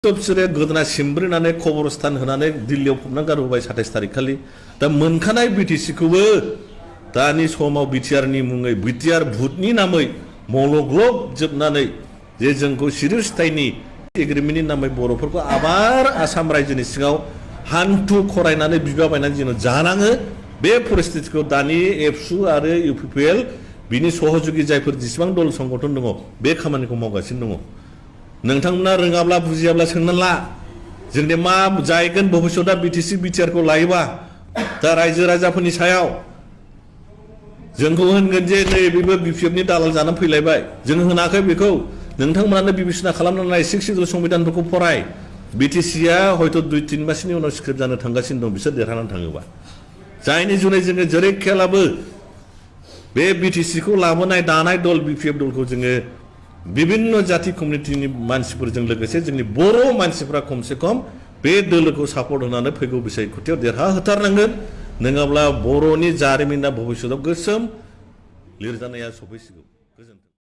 बिसोरो गोदोना सिमब्रिनानै खबरस्थान होनानै दिल्लीयाव फबना गारबोबाय 27 तारिख खालि दा मोनखानाय बिटिसिखौबो दानि समाव बिटिआरनि मुङै बिटिआर भुटनि नामै मलग्लब जोबनानै जे जोंखौ सिरिस्थायनि एग्रिमेन्टनि नामै बर'फोरखौ आबार आसाम रायजोनि सिङाव हान्थु खरायनानै बिबाबायनानै जेन' जानाङो बे परिस्थितिखौ दानि एबसु आरो इउपिपिएल बिनि सहयोगी जायफोर जेसेबां दल संगठन दङ बे खामानिखौ मावगासिनो दङ नोंथांमोना रोङाब्ला बुजियाब्ला सोंना ला जोंनि मा जायगोन भबिष्यतआ बिटिसि बिटिआरखौ लायोबा दा रायजो राजाफोरनि सायाव जोंखौ होनगोन जे नै बेबो बिपिएफनि दालाल जानानै फैलायबाय जों होनाखै बेखौ नोंथांमोनानो बिबिसना खालामनानै नाय 6 सिडुल संबिधानफोरखौ फराय बिटिसिआ हयथ' 2-3 मासनि उनाव स्क्रिप्ट जानो थांगासिनो दं बिसोर देरहानानै थाङोबा जायनि जुनै जोङो जेरै खेलाबो बे बिटिसिखौ लाबोनाय दानाय दल बिपिएफ दलखौ जोङो विभिन्न जाति कमिउनिटिनि मानसिफोरजों लोगोसे जोंनि बर' मानसिफ्रा खमसे खम बे दोलोखौ सापर्ट होनानै फैगौ बिसायख'थियाव देरहाहोथारनांगोन नङाब्ला बर'नि जारिमिना भबिष्यतआव गोसोम लिरजानाया सफैसिगौ गोजोन्थों।